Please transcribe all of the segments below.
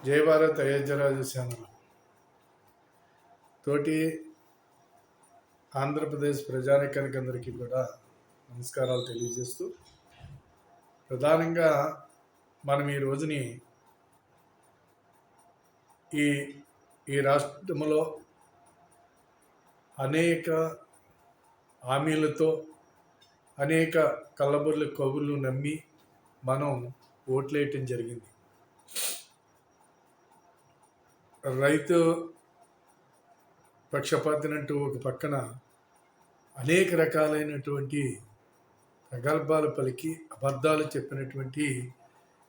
జై భారత్ అయోధ్యరాజు ఛానల్ తోటి ఆంధ్రప్రదేశ్ ప్రజానీకానికి అందరికీ కూడా నమస్కారాలు తెలియజేస్తూ, ప్రధానంగా మనం ఈ రోజుని ఈ ఈ రాష్ట్రంలో అనేక హామీలతో అనేక కళ్ళబుర్ల కబుర్లు నమ్మి మనం ఓట్లేయటం జరిగింది. రైతు పక్షపాతినంటూ ఒక పక్కన అనేక రకాలైనటువంటి ప్రగల్భాలు పలికి అబద్ధాలు చెప్పినటువంటి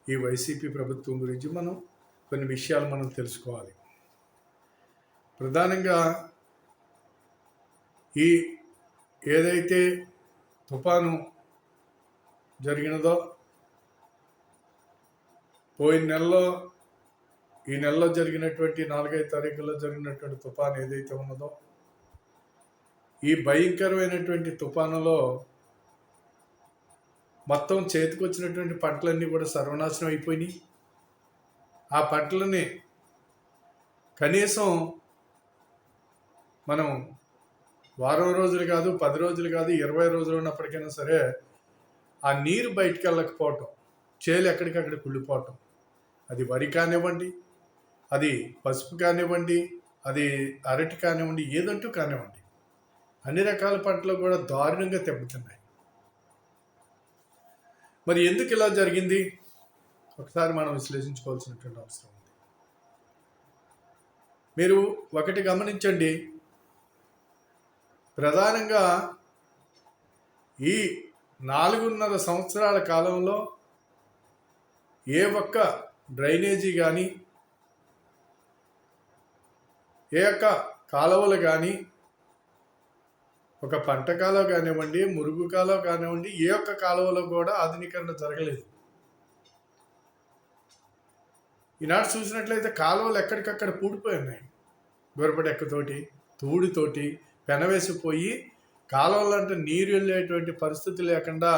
ఈ వైసీపీ ప్రభుత్వం గురించి కొన్ని విషయాలు మనం తెలుసుకోవాలి. ప్రధానంగా ఈ ఏదైతే తుఫాను జరిగినదో పోయిన నెలలో ఈ నెలలో జరిగినటువంటి 4-5 తారీఖుల్లో జరిగినటువంటి తుఫాను ఏదైతే ఉన్నదో, ఈ భయంకరమైనటువంటి తుఫానులో మొత్తం చేతికొచ్చినటువంటి పంటలన్నీ కూడా సర్వనాశనం అయిపోయినాయి. ఆ పంటలని కనీసం మనం వారం రోజులు కాదు, 10 రోజులు కాదు, 20 రోజులు ఉన్నప్పటికైనా సరే ఆ నీరు బయటికి వెళ్ళకపోవటం, చేలు ఎక్కడికక్కడ కుళ్ళిపోవటం, అది వరి కానివ్వండి, అది పసుపు కానివ్వండి, అది అరటి కానివ్వండి, ఏదంటూ కానివ్వండి, అన్ని రకాల పంటలు కూడా దారుణంగా దెబ్బతిన్నాయి. మరి ఎందుకు ఇలా జరిగింది ఒకసారి మనం విశ్లేషించుకోవాల్సినటువంటి అవసరం ఉంది. మీరు ఒకటి గమనించండి, ప్రధానంగా ఈ 4.5 సంవత్సరాల కాలంలో ఏ ఒక్క డ్రైనేజీ కానీ, ఏ ఒక్క కాలువలు కానీ, ఒక పంట కాలువ కానివ్వండి, మురుగు కాలువ కానివ్వండి, ఏ ఒక్క కాలువలో కూడా ఆధునీకరణ జరగలేదు. ఈనాడు చూసినట్లయితే కాలువలు ఎక్కడికక్కడ పూడిపోయి ఉన్నాయి. గొరపడెక్కతోటి, తూడితోటి పెనవేసిపోయి కాలువలు అంటే నీరు వెళ్ళేటువంటి పరిస్థితి లేకుండా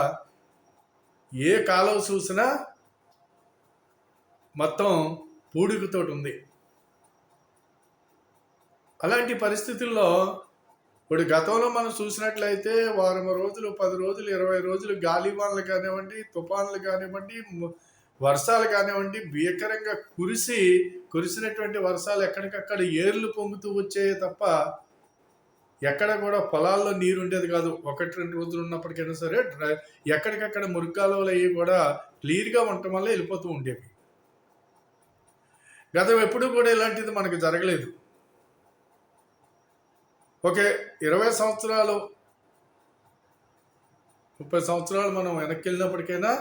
ఏ కాలువ చూసినా మొత్తం పూడికతోటి ఉంది. అలాంటి పరిస్థితుల్లో ఇప్పుడు గతంలో మనం చూసినట్లయితే వారం రోజులు, 10 రోజులు, 20 రోజులు గాలివానలు కానివ్వండి, తుఫాన్లు కానివ్వండి, వర్షాలు కానివ్వండి, భీకరంగా కురిసినటువంటి వర్షాలు ఎక్కడికక్కడ ఏర్లు పొంగుతూ వచ్చాయి తప్ప ఎక్కడ కూడా పొలాల్లో నీరు ఉండేది కాదు. 1-2 రోజులు ఉన్నప్పటికైనా సరే ఎక్కడికక్కడ మురుకాలువలు అవి కూడా క్లియర్గా ఉండటం వల్ల వెళ్ళిపోతూ ఉండేవి. గతం ఎప్పుడూ కూడా ఇలాంటిది మనకు జరగలేదు. ఓకే, 20 సంవత్సరాలు 30 సంవత్సరాలు మనం వెనక్కి వెళ్ళినప్పటికైనా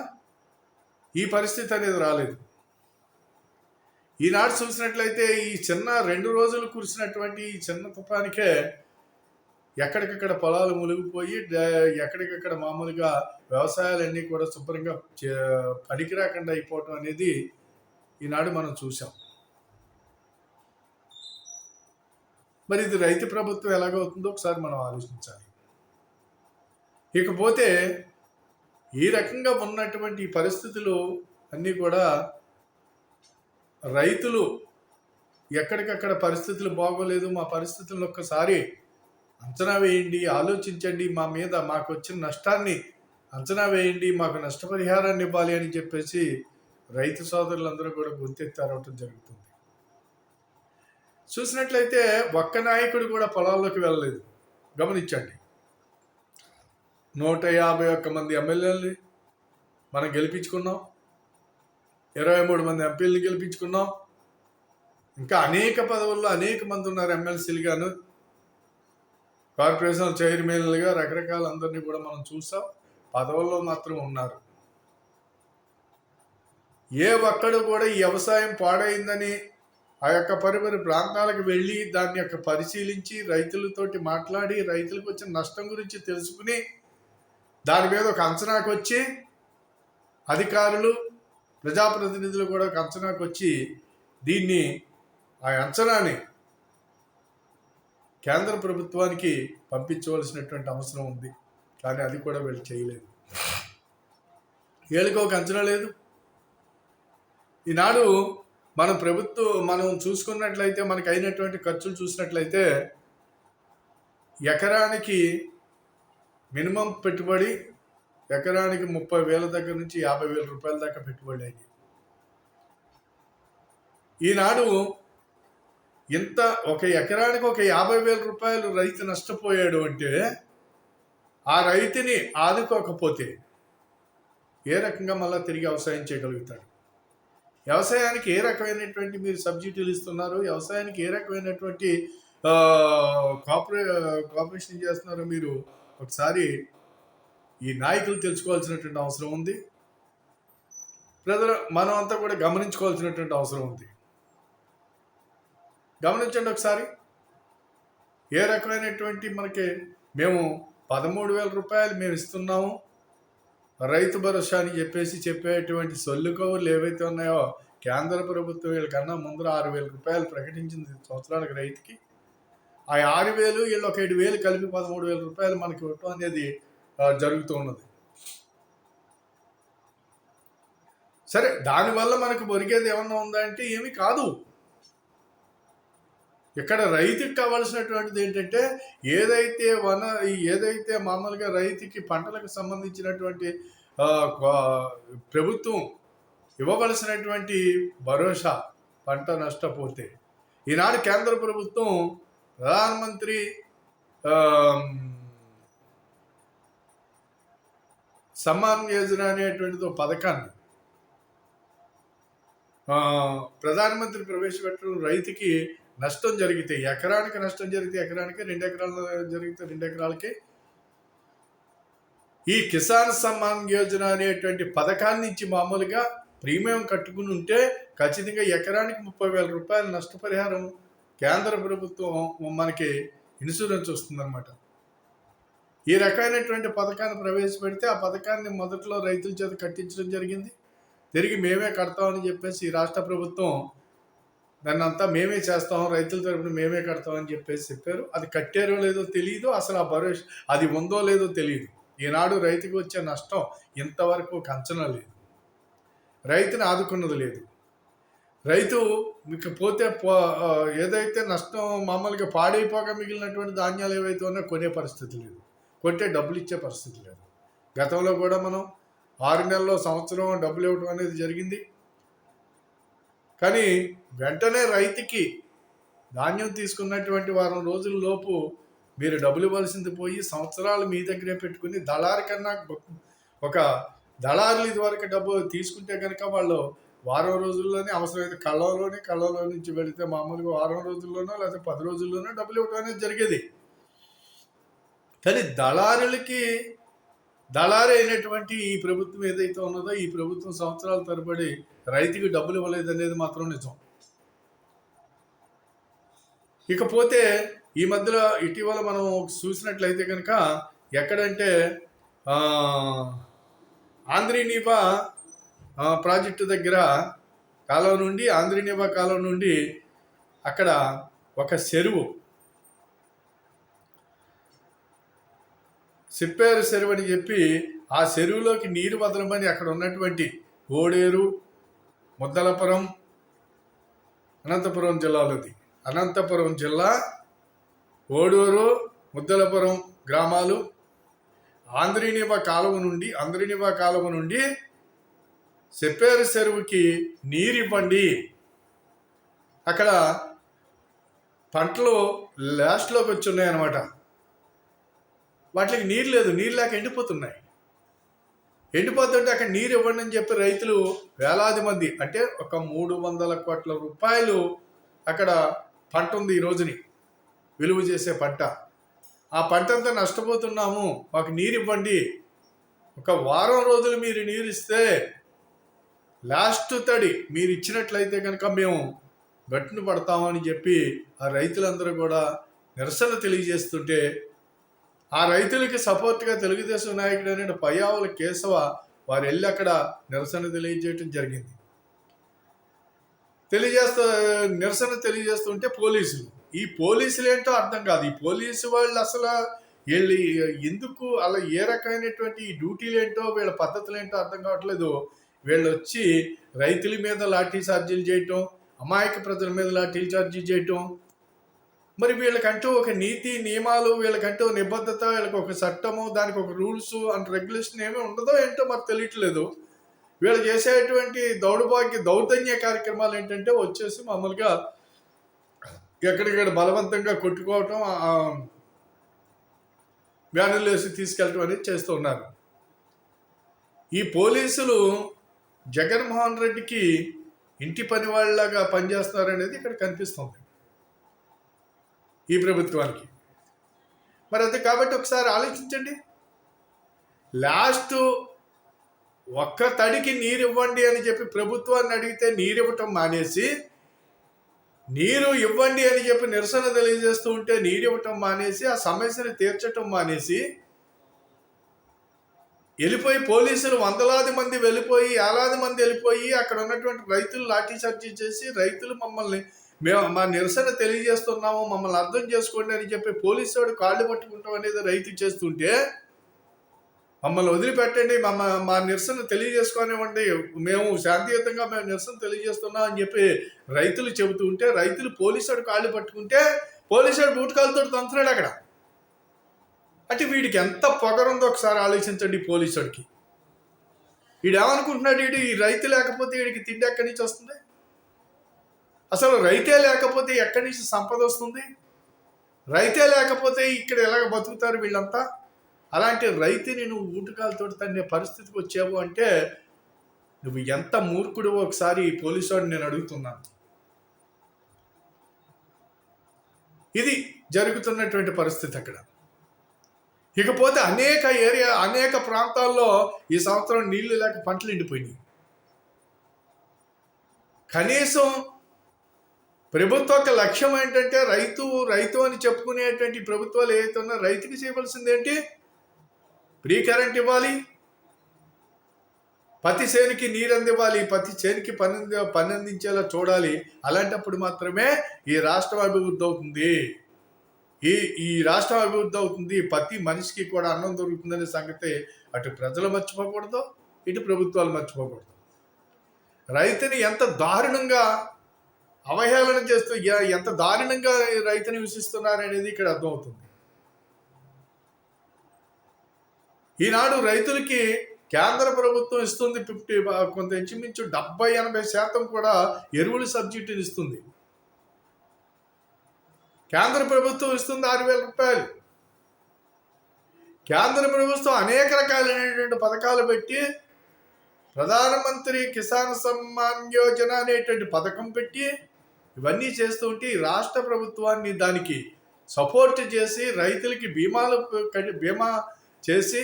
ఈ పరిస్థితి అనేది రాలేదు. ఈనాడు చూసినట్లయితే ఈ చిన్న 2 రోజులు కురిసినటువంటి ఈ చిన్న తుఫానికే ఎక్కడికక్కడ పొలాలు మునిగిపోయి ఎక్కడికక్కడ మామూలుగా వ్యవసాయాలన్నీ కూడా శుభ్రంగా పనికి రాకుండా అయిపోవటం అనేది ఈనాడు మనం చూసాం. మరి ఇది రైతు ప్రభుత్వం ఎలాగవుతుందో ఒకసారి మనం ఆలోచించాలి. ఇకపోతే ఈ రకంగా ఉన్నటువంటి పరిస్థితులు అన్నీ కూడా రైతులు ఎక్కడికక్కడ పరిస్థితులు బాగోలేదు, మా పరిస్థితులను ఒక్కసారి అంచనా వేయండి, ఆలోచించండి, మాకు వచ్చిన నష్టాన్ని అంచనా వేయండి, మాకు నష్టపరిహారాన్ని ఇవ్వాలి అని చెప్పేసి రైతు సోదరులందరూ కూడా గొంతెత్తి అరవటం జరుగుతుంది. చూసినట్లయితే ఒక్క నాయకుడు కూడా పొలాల్లోకి వెళ్ళలేదు. గమనించండి, 151 మంది ఎమ్మెల్యేలని మనం గెలిపించుకున్నాం, 23 మంది ఎంపీలని గెలిపించుకున్నాం, ఇంకా అనేక పదవుల్లో అనేక మంది ఉన్నారు. ఎమ్మెల్సీలు గాను, కార్పొరేషన్ చైర్మన్లుగా రకరకాల అందరినీ కూడా మనం చూసాం. పదవుల్లో మాత్రం ఉన్నారు. ఏ ఒక్కడు కూడా ఈ వ్యవసాయం పాడైందని ఆ యొక్క పరిపరి ప్రాంతాలకు వెళ్ళి దాన్ని యొక్క పరిశీలించి రైతులతోటి మాట్లాడి రైతులకు వచ్చిన నష్టం గురించి తెలుసుకుని దాని మీద ఒక అంచనాకు వచ్చి అధికారులు, ప్రజాప్రతినిధులు కూడా ఒక అంచనాకు వచ్చి దీన్ని ఆ అంచనాని కేంద్ర ప్రభుత్వానికి పంపించవలసినటువంటి అవసరం ఉంది. కానీ అది కూడా వీళ్ళు చేయలేదు. వీళ్ళకి ఒక అంచనా లేదు. ఈనాడు మనం చూసుకున్నట్లయితే మనకు అయినటువంటి ఖర్చులు చూసినట్లయితే ఎకరానికి మినిమం పెట్టుబడి ఎకరానికి 30,000 దగ్గర నుంచి 50,000 రూపాయల దాకా పెట్టుబడి అయింది. ఈనాడు ఒక ఎకరానికి ఒక 50,000 రూపాయలు రైతు నష్టపోయాడు అంటే ఆ రైతుని ఆదుకోకపోతే ఏ రకంగా మళ్ళీ తిరిగి వ్యవసాయం చేయగలుగుతాడు? వ్యవసాయానికి ఏ రకమైనటువంటి మీరు సబ్సిడీలు ఇస్తున్నారు? వ్యవసాయానికి ఏ రకమైనటువంటి కోఆపరేషన్ చేస్తున్నారో మీరు ఒకసారి ఈ నాయకులు తెలుసుకోవాల్సినటువంటి అవసరం ఉంది. మనం అంతా కూడా గమనించుకోవాల్సినటువంటి అవసరం ఉంది. గమనించండి ఒకసారి. ఏ రకమైనటువంటి మేము 13,000 రూపాయలు మేము ఇస్తున్నాము రైతు భరోసా అని చెప్పేటువంటి సొల్లు కవర్లు ఏవైతే ఉన్నాయో కేంద్ర ప్రభుత్వం వీళ్ళకన్నా ముందర 6,000 రూపాయలు ప్రకటించింది సంవత్సరానికి రైతుకి. ఆ 6,000 వీళ్ళు ఒక 7,000 కలిపి 13,000 రూపాయలు మనకి ఇవ్వటం అనేది జరుగుతూ ఉన్నది. సరే, దానివల్ల మనకు ఒరిగేది ఏమన్నా ఉందా అంటే ఏమీ కాదు. ఇక్కడ రైతుకి కావాల్సినటువంటిది ఏంటంటే ఏదైతే మామూలుగా రైతుకి పంటలకు సంబంధించినటువంటి ప్రభుత్వం ఇవ్వవలసినటువంటి భరోసా పంట నష్టపోతే ఈనాడు కేంద్ర ప్రభుత్వం ప్రధానమంత్రి సమ్మాన్ యోజన అనేటువంటిది పథకాన్ని ప్రధానమంత్రి ప్రవేశపెట్టడం రైతుకి నష్టం జరిగితే ఎకరానికి నష్టం జరిగితే ఎకరానికి 2 ఎకరాలు జరిగితే 2 ఎకరాలకి ఈ కిసాన్ సమ్మాన్ యోజన అనేటువంటి పథకాన్ని ఇచ్చి మామూలుగా ప్రీమియం కట్టుకుని ఉంటే ఖచ్చితంగా ఎకరానికి 30,000 రూపాయలు నష్టపరిహారం కేంద్ర ప్రభుత్వం మనకి ఇన్సూరెన్స్ వస్తుందన్నమాట. ఈ రకమైనటువంటి పథకాన్ని ప్రవేశపెడితే ఆ పథకాన్ని మొదట్లో రైతుల చేత కట్టించడం జరిగింది. తిరిగి మేమే కడతామని చెప్పేసి రాష్ట్ర ప్రభుత్వం దాన్ని అంతా మేమే చేస్తాం, రైతుల తరపున మేమే కడతామని చెప్పారు. అది కట్టారో లేదో తెలియదు, అసలు ఆ భరోసా అది ఉందో లేదో తెలియదు. ఈనాడు రైతుకు వచ్చే నష్టం ఇంతవరకు అంచనా లేదు, రైతుని ఆదుకున్నది లేదు. రైతు మీకు పోతే ఏదైతే నష్టం మామూలుగా పాడైపోగా మిగిలినటువంటి ధాన్యాలు ఏవైతే ఉన్నాయో కొనే పరిస్థితి లేదు, కొంటే డబ్బులు ఇచ్చే పరిస్థితి లేదు. గతంలో కూడా మనం 6 నెలల్లో సంవత్సరం డబ్బులు ఇవ్వడం అనేది జరిగింది. కానీ వెంటనే రైతుకి ధాన్యం తీసుకున్నటువంటి వారం రోజుల లోపు మీరు డబ్బులు ఇవ్వాల్సింది పోయి సంవత్సరాలు మీ దగ్గరే పెట్టుకుని దళారి కన్నా ఒక దళారులు ఇదివరకు డబ్బు తీసుకుంటే కనుక వాళ్ళు వారం రోజుల్లోనే అవసరమైతే కళ్ళలో నుంచి వెళితే మామూలుగా వారం రోజుల్లోనో లేదా 10 రోజుల్లోనో డబ్బులు ఇవ్వడం అనేది జరిగేది. కానీ దళారి అయినటువంటి ఈ ప్రభుత్వం ఏదైతే ఉన్నదో ఈ ప్రభుత్వం సంవత్సరాల తరబడి రైతుకి డబ్బులు ఇవ్వలేదు అనేది మాత్రం నిజం. ఇకపోతే ఈ మధ్యలో ఇటీవల మనం చూసినట్లయితే కనుక ఎక్కడంటే ఆంధ్రీనీవా ప్రాజెక్టు దగ్గర ఆంధ్రీనీవా కాలువ నుండి అక్కడ ఒక సిప్పేరు చెరువు అని చెప్పి ఆ చెరువులోకి నీరు వదలమని అక్కడ ఉన్నటువంటి ఓడేరు, ముద్దలపురం, అనంతపురం జిల్లాలోది. అనంతపురం జిల్లా ఓడూరు, ముద్దలపురం గ్రామాలు ఆంధ్రీనీవా కాలువ నుండి సిప్పేరు చెరువుకి నీరు ఇవ్వండి, అక్కడ పంటలు లాస్ట్లోకి వచ్చి ఉన్నాయన్నమాట. వాటికి నీరు లేదు, నీరు లేక ఎండిపోతుంటే అక్కడ నీరు ఇవ్వండి అని చెప్పి రైతులు వేలాది మంది, అంటే ఒక 300 కోట్ల రూపాయలు అక్కడ పంట ఉంది ఈ రోజుని విలువ చేసే పంట. ఆ పంట అంతా నష్టపోతున్నాము, మాకు నీరు ఇవ్వండి, ఒక వారం రోజులు మీరు నీరు ఇస్తే లాస్ట్ తడి మీరు ఇచ్చినట్లయితే కనుక మేము గట్టును పడతామని చెప్పి ఆ రైతులందరూ కూడా నిరసన తెలియజేస్తుంటే ఆ రైతులకి సపోర్ట్గా తెలుగుదేశం నాయకుడు అనే పయ్యావుల కేశవ వారు వెళ్ళి అక్కడ నిరసన తెలియజేయటం జరిగింది. నిరసన తెలియజేస్తుంటే ఈ పోలీసులు ఏంటో అర్థం కాదు. ఈ పోలీసు వాళ్ళు అసలు వీళ్ళు ఎందుకు అలా ఏ రకమైనటువంటి డ్యూటీలు ఏంటో వీళ్ళ పద్ధతులు ఏంటో అర్థం కావట్లేదు. వీళ్ళు వచ్చి రైతుల మీద లాఠీ చార్జీలు చేయటం, అమాయక ప్రజల మీద లాఠీలు చార్జీ చేయటం. మరి వీళ్ళకంటూ ఒక నీతి నియమాలు, వీళ్ళకంటూ నిబద్ధత, వీళ్ళకి ఒక చట్టము, దానికి ఒక రూల్స్ అండ్ రెగ్యులేషన్ ఏమీ ఉండదో ఏంటో మరి తెలియట్లేదు. వీళ్ళు చేసేటువంటి దౌర్జన్య కార్యక్రమాలు ఏంటంటే వచ్చేసి మామూలుగా ఎక్కడిక్కడ బలవంతంగా కొట్టుకోవటం, బ్యానర్లు వేసి తీసుకెళ్ళటం అనేది చేస్తూ ఉన్నారు. ఈ పోలీసులు జగన్మోహన్ రెడ్డికి ఇంటి పని వాళ్ళలాగా పనిచేస్తున్నారు అనేది ఇక్కడ కనిపిస్తుంది ఈ ప్రభుత్వానికి. మరి అది కాబట్టి ఒకసారి ఆలోచించండి. లాస్ట్ ఒక్క తడికి నీరు ఇవ్వండి అని చెప్పి ప్రభుత్వాన్ని అడిగితే నీరు ఇవ్వటం మానేసి, నీరు ఇవ్వండి అని చెప్పి నిరసన తెలియజేస్తూ ఉంటే నీరు ఇవ్వటం మానేసి, ఆ సమస్యను తీర్చటం మానేసి వెళ్ళిపోయి పోలీసులు వందలాది మంది వెళ్ళిపోయి, ఏలాది మంది వెళ్ళిపోయి అక్కడ ఉన్నటువంటి రైతులు లాఠీచార్జీ చేసి, రైతులు మేము మా నిరసన తెలియజేస్తున్నాము, మమ్మల్ని అర్థం చేసుకోండి అని చెప్పి పోలీసు వాడు కాళ్ళు పట్టుకుంటాం అనేది రైతు చేస్తుంటే, మమ్మల్ని వదిలిపెట్టండి, మా నిరసన తెలియజేసుకోనివ్వండి, మేము శాంతియుతంగా మేము నిరసన తెలియజేస్తున్నాం అని చెప్పి రైతులు చెబుతూ ఉంటే, రైతులు పోలీసు వాడు కాళ్ళు పట్టుకుంటే పోలీసు వాడు బూటకాలతో తంతున్నాడు అక్కడ. అంటే వీడికి ఎంత పొగరుందో ఒకసారి ఆలోచించండి. పోలీసు వాడికి వీడు ఏమనుకుంటున్నాడు, ఈ రైతు లేకపోతే వీడికి తిండి ఎక్కడి నుంచి వస్తుంది? అసలు రైతే లేకపోతే ఎక్కడి నుంచి సంపద వస్తుంది? రైతే లేకపోతే ఇక్కడ ఎలాగ బతుకుతారు వీళ్ళంతా? అలాంటి రైతుని నువ్వు ఊటకాలతో తన్నే పరిస్థితికి వచ్చావు అంటే నువ్వు ఎంత మూర్ఖుడివో ఒకసారి పోలీసు వాడిని నేను అడుగుతున్నాను. ఇది జరుగుతున్నటువంటి పరిస్థితి అక్కడ. ఇకపోతే అనేక ప్రాంతాల్లో ఈ సంవత్సరం నీళ్లు లేక పంటలు ఎండిపోయినాయి. కనీసం ప్రభుత్వ యొక్క లక్ష్యం ఏంటంటే రైతు అని చెప్పుకునేటువంటి ప్రభుత్వాలు ఏదైతే ఉన్నా రైతుకి చేయవలసింది ఏంటి? ఫ్రీ కరెంట్ ఇవ్వాలి, ప్రతి చేనికి నీరు అందివ్వాలి, ప్రతి చేనికి పని అందించేలా చూడాలి. అలాంటప్పుడు మాత్రమే ఈ రాష్ట్రం అభివృద్ధి అవుతుంది. ఈ రాష్ట్రం అభివృద్ధి అవుతుంది, ప్రతి మనిషికి కూడా అన్నం దొరుకుతుందనే సంగతి అటు ప్రజలు మర్చిపోకూడదు, ఇటు ప్రభుత్వాలు మర్చిపోకూడదు. రైతుని ఎంత దారుణంగా అవహేళన చేస్తూ ఎంత దారుణంగా రైతుని విమర్శిస్తున్నారనేది ఇక్కడ అర్థమవుతుంది. ఈనాడు రైతులకి కేంద్ర ప్రభుత్వం ఇస్తుంది కొంత ఇంచుమించు 70-80% కూడా ఎరువుల సబ్సిడీని ఇస్తుంది. కేంద్ర ప్రభుత్వం ఇస్తుంది 6,000 రూపాయలు. కేంద్ర ప్రభుత్వం అనేక రకాలైనటువంటి పథకాలు పెట్టి ప్రధానమంత్రి కిసాన్ సమ్మాన్ యోజన అనేటువంటి పథకం పెట్టి ఇవన్నీ చేస్తూ ఉంటే ఈ రాష్ట్ర ప్రభుత్వాన్ని దానికి సపోర్ట్ చేసి రైతులకి బీమా చేసి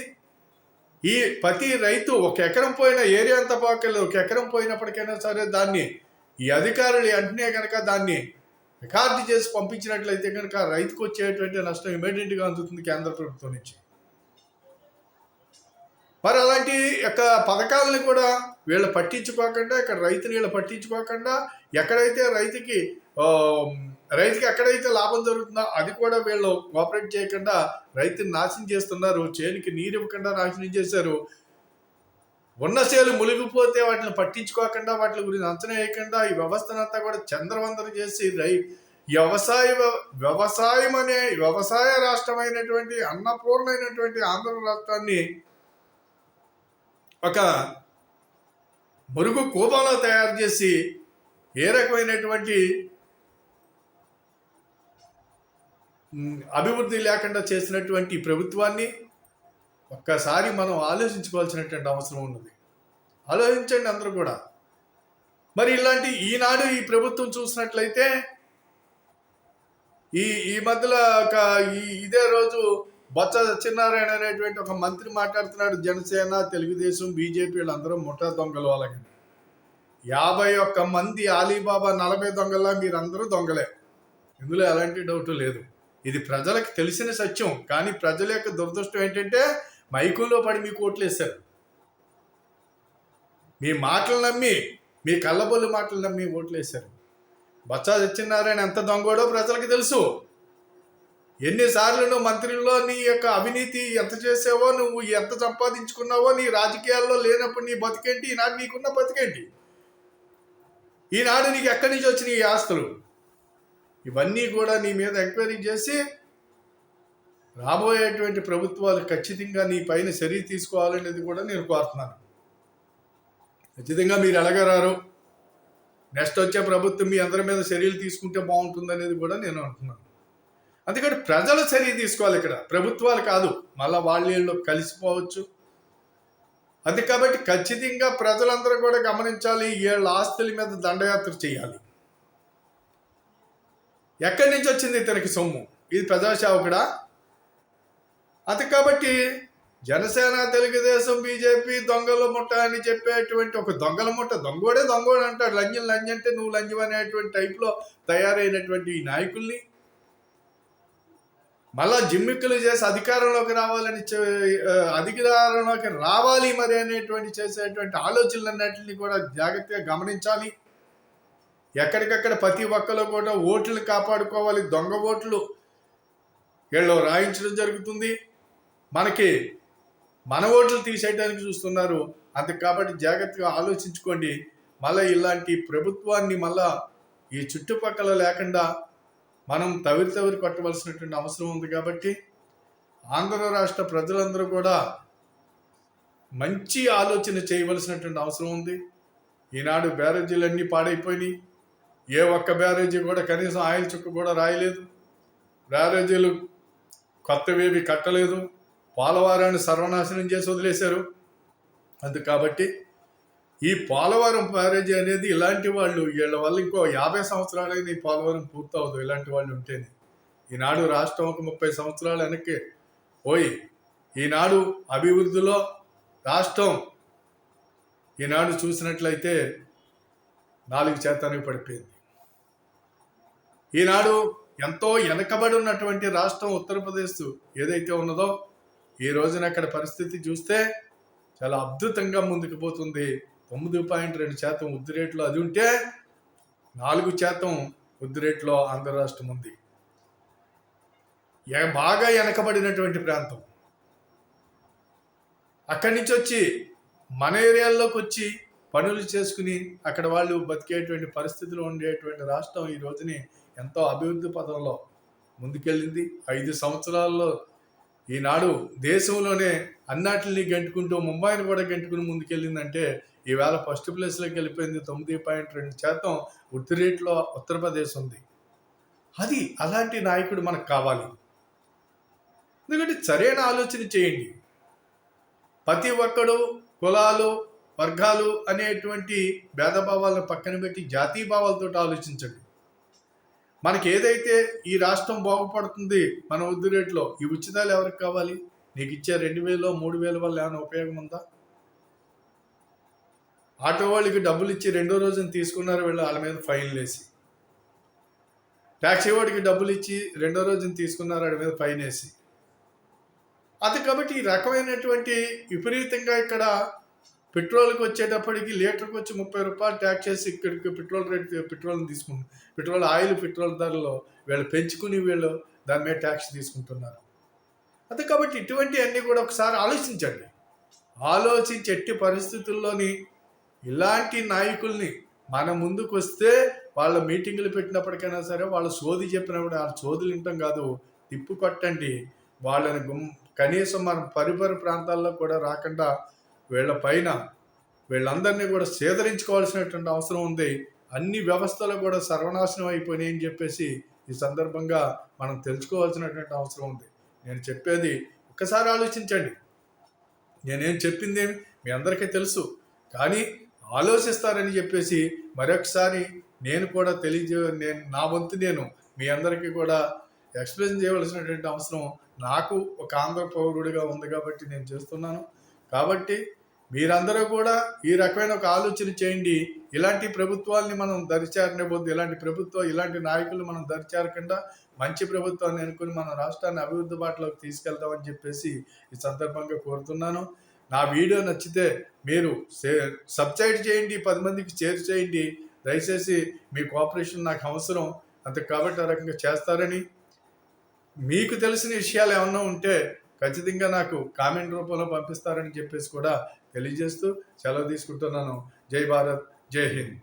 ఈ ప్రతి రైతు ఒక ఎకరం పోయిన ఏరియా అంతా పోకెళ్ళదు, ఒక ఎకరం పోయినప్పటికైనా సరే దాన్ని ఈ అధికారులు వెంటనే కనుక దాన్ని రికార్డు చేసి పంపించినట్లయితే కనుక రైతుకు వచ్చేటువంటి నష్టం ఇమీడియట్గా అందుతుంది కేంద్ర ప్రభుత్వం నుంచి. మరి అలాంటి యొక్క పథకాలని కూడా వీళ్ళు పట్టించుకోకుండా, ఇక్కడ రైతుని వీళ్ళు పట్టించుకోకుండా, ఎక్కడైతే రైతుకి ఎక్కడైతే లాభం జరుగుతుందో అది కూడా వీళ్ళు కోఆపరేట్ చేయకుండా రైతుని నాశనం చేస్తున్నారు. చేనికి నీరు ఇవ్వకుండా నాశనం చేశారు. ఉన్న చేలు మునిగిపోతే వాటిని పట్టించుకోకుండా, వాటి గురించి అంచనా వేయకుండా ఈ వ్యవస్థనంతా కూడా చంద్రవందనం చేసి వ్యవసాయ రాష్ట్రమైనటువంటి అన్నపూర్ణమైనటువంటి ఆంధ్ర రాష్ట్రాన్ని ఒక మురుగు కూపంలో తయారు చేసి ఏ రకమైనటువంటి అభివృద్ధి లేకుండా చేసినటువంటి ప్రభుత్వాన్ని ఒక్కసారి మనం ఆలోచించుకోవాల్సినటువంటి అవసరం ఉన్నది. ఆలోచించండి అందరూ కూడా. మరి ఈనాడు ఈ ప్రభుత్వం చూసినట్లయితే ఈ మధ్యలో ఇదే రోజు బొత్స సత్యనారాయణ అనేటువంటి ఒక మంత్రి మాట్లాడుతున్నాడు. జనసేన, తెలుగుదేశం, బీజేపీ వీళ్ళందరూ ముఠా దొంగలు. అలాగే 51 మంది అలీబాబా 40 దొంగల్లా మీరందరూ దొంగలే, ఇందులో ఎలాంటి డౌట్ లేదు. ఇది ప్రజలకు తెలిసిన సత్యం. కానీ ప్రజల యొక్క దురదృష్టం ఏంటంటే మైకుల్లో పడి మీకు ఓట్లు వేశారు. మీ మాటలు నమ్మి, మీ కళ్ళబొల్లి మాటలు నమ్మి ఓట్లు వేశారు. బొత్స సత్యనారాయణ ఎంత దొంగోడో ప్రజలకు తెలుసు. ఎన్నిసార్లు నువ్వు మంత్రుల్లో నీ యొక్క అవినీతి ఎంత చేసావో, నువ్వు ఎంత సంపాదించుకున్నావో, నీ రాజకీయాల్లో లేనప్పుడు నీ బతికేంటి, ఈనాడు నీకున్న బతికేంటి? ఈనాడు నీకు ఎక్కడి నుంచి వచ్చినాయి ఈ ఆస్తులు? ఇవన్నీ కూడా నీ మీద ఎంక్వైరీ చేసి రాబోయేటువంటి ప్రభుత్వాలు ఖచ్చితంగా నీ పైన చర్య తీసుకోవాలనేది కూడా నేను కోరుతున్నాను. ఖచ్చితంగా మీరు ఎలాగరారు, నెక్స్ట్ వచ్చే ప్రభుత్వం మీ అందరి మీద చర్యలు తీసుకుంటే బాగుంటుంది అనేది కూడా నేను అంటున్నాను. అందుకని ప్రజలు చర్య తీసుకోవాలి, ఇక్కడ ప్రభుత్వాలు కాదు. మళ్ళీ వాళ్ళు కలిసిపోవచ్చు. అది కాబట్టి ఖచ్చితంగా ప్రజలందరూ కూడా గమనించాలి, వీళ్ళ ఆస్తుల మీద దండయాత్ర చేయాలి. ఎక్కడి నుంచి వచ్చింది ఇతనికి సొమ్ము? ఇది ప్రజాసేవకుడా? అది కాబట్టి జనసేన, తెలుగుదేశం, బీజేపీ దొంగల ముఠ అని చెప్పేటువంటి ఒక దొంగల ముఠ, దొంగోడే అంటాడు, లంజం అంటే నువ్వు లంజం అనేటువంటి టైప్లో తయారైనటువంటి ఈ నాయకుల్ని మళ్ళా జిమ్మిక్కులు చేసి అధికారంలోకి రావాలి మరి అనేటువంటి చేసేటువంటి ఆలోచనలన్నింటినీ కూడా జాగ్రత్తగా గమనించాలి. ఎక్కడికక్కడ ప్రతి ఒక్కరు కూడా ఓట్లను కాపాడుకోవాలి. దొంగ ఓట్లు వీళ్ళు రాయించడం జరుగుతుంది. మన ఓట్లు తీసేయడానికి చూస్తున్నారు. అంతే కాబట్టి జాగ్రత్తగా ఆలోచించుకోండి. మళ్ళీ ఇలాంటి ప్రభుత్వాన్ని మళ్ళా ఈ చుట్టుపక్కల లేకుండా మనం తవిరి కొట్టవలసినటువంటి అవసరం ఉంది. కాబట్టి ఆంధ్ర రాష్ట్ర ప్రజలందరూ కూడా మంచి ఆలోచన చేయవలసినటువంటి అవసరం ఉంది. ఈనాడు బ్యారేజీలన్నీ పాడైపోయినాయి. ఏ ఒక్క బ్యారేజీ కూడా కనీసం ఆయిల్ చుక్క కూడా రాయలేదు. బ్యారేజీలు కొత్తవేవి కట్టలేదు. పోలవరాన్ని సర్వనాశనం చేసి వదిలేశారు. కాబట్టి ఈ పోలవరం బ్యారేజీ అనేది ఇలాంటి వాళ్ళు వీళ్ళ వల్ల ఇంకో 50 సంవత్సరాలైనా ఈ పోలవరం పూర్తవదు ఇలాంటి వాళ్ళు ఉంటేనే. ఈనాడు రాష్ట్రం ఒక 30 సంవత్సరాలు వెనక్కి పోయి ఈనాడు అభివృద్ధిలో రాష్ట్రం ఈనాడు చూసినట్లయితే 4 శాతానికి పడిపోయింది. ఈనాడు ఎంతో వెనకబడి ఉన్నటువంటి రాష్ట్రం ఉత్తరప్రదేశ్ ఏదైతే ఉన్నదో ఈ రోజున అక్కడ పరిస్థితి చూస్తే చాలా అద్భుతంగా ముందుకు పోతుంది. 9.2% వృద్ధి రేట్లో అది ఉంటే 4% వృద్ధి రేట్లో ఆంధ్ర రాష్ట్రం ఉంది. బాగా వెనకబడినటువంటి ప్రాంతం. అక్కడి నుంచి వచ్చి మన ఏరియాల్లోకి వచ్చి పనులు చేసుకుని అక్కడ వాళ్ళు బతికేటువంటి పరిస్థితిలో ఉండేటువంటి రాష్ట్రం ఈ రోజుని ఎంతో అభివృద్ధి పదంలో ముందుకెళ్ళింది. 5 సంవత్సరాల్లో ఈనాడు దేశంలోనే అన్నిటిని గంటుకుంటూ ముంబైని కూడా గంటుకుని ముందుకెళ్ళిందంటే ఈవేళ ఫస్ట్ ప్లేస్లోకి వెళ్ళిపోయింది. 9.2% వృద్ధి రేట్లో ఉత్తరప్రదేశ్ ఉంది. అలాంటి నాయకుడు మనకు కావాలి. ఎందుకంటే సరైన ఆలోచన చేయండి. ప్రతి ఒక్కడు కులాలు వర్గాలు అనేటువంటి భేదభావాలను పక్కన పెట్టి జాతీయ భావాలతో ఆలోచించండి. మనకి ఏదైతే ఈ రాష్ట్రం బాగుపడుతుంది మన వృద్ధి రేట్లో, ఈ ఉచితాలు ఎవరికి కావాలి? నీకు ఇచ్చే 2,000 3,000 వల్ల ఏమైనా ఉపయోగం ఉందా? ఆటో వాళ్ళకి డబ్బులు ఇచ్చి 2వ రోజున తీసుకున్నారు వీళ్ళు, వాళ్ళ మీద ఫైన్లు వేసి. ట్యాక్సీ వాడికి డబ్బులు ఇచ్చి 2వ రోజున తీసుకున్నారు, వాడి మీద ఫైన్ వేసి. కాబట్టి ఈ రకమైనటువంటి విపరీతంగా ఇక్కడ పెట్రోల్కి వచ్చేటప్పటికి లీటర్కి వచ్చి 30 రూపాయలు ట్యాక్స్ చేసి ఇక్కడికి పెట్రోల్ని తీసుకుంటారు. పెట్రోల్ ధరలో వీళ్ళు పెంచుకుని వీళ్ళు దాని మీద ట్యాక్స్ తీసుకుంటున్నారు. కాబట్టి ఇటువంటివన్నీ కూడా ఒకసారి ఆలోచించండి. ఆలోచించి ఎట్టి పరిస్థితుల్లోని ఇలాంటి నాయకుల్ని మన ముందుకు వస్తే వాళ్ళ మీటింగులు పెట్టినప్పటికైనా సరే వాళ్ళ సోది చెప్పినప్పుడు వాళ్ళ సోదులు వింటాం కాదు, తిప్పు కొట్టండి. వాళ్ళని కనీసం మన పరిసర ప్రాంతాల్లో కూడా రాకుండా వీళ్ళందరినీ కూడా సేదరించుకోవాల్సినటువంటి అవసరం ఉంది. అన్ని వ్యవస్థలు కూడా సర్వనాశనం అయిపోయినాయని చెప్పేసి ఈ సందర్భంగా మనం తెలుసుకోవాల్సినటువంటి అవసరం ఉంది. నేను చెప్పేది ఒక్కసారి ఆలోచించండి. నేనేం చెప్పింది మీ అందరికీ తెలుసు, కానీ ఆలోచిస్తారని చెప్పేసి మరొకసారి నేను కూడా నా వంతు నేను మీ అందరికీ కూడా ఎక్స్ప్లెయిన్ చేయవలసినటువంటి అవసరం నాకు ఒక ఆంధ్ర పౌరుడిగా ఉంది కాబట్టి నేను చేస్తున్నాను. కాబట్టి మీరందరూ కూడా ఈ రకమైన ఒక ఆలోచన చేయండి. ఇలాంటి ప్రభుత్వాల్ని మనం దరిచేరనివ్వద్దు. ఇలాంటి నాయకులు మనం దరిచేరకుండా మంచి ప్రభుత్వాన్ని అనుకుని మన రాష్ట్రాన్ని అభివృద్ధి బాటలోకి తీసుకెళ్తామని చెప్పేసి ఈ సందర్భంగా కోరుతున్నాను. నా వీడియో నచ్చితే మీరు సబ్స్క్రైబ్ చేయండి, 10 మందికి షేర్ చేయండి. దయచేసి మీ కోఆపరేషన్ నాకు అవసరం. కాబట్టి ఆ రకంగా చేస్తారని, మీకు తెలిసిన విషయాలు ఏమన్నా ఉంటే ఖచ్చితంగా నాకు కామెంట్ రూపంలో పంపిస్తారని చెప్పేసి కూడా తెలియజేస్తూ సెలవు తీసుకుంటున్నాను. జై భారత్, జై హింద్.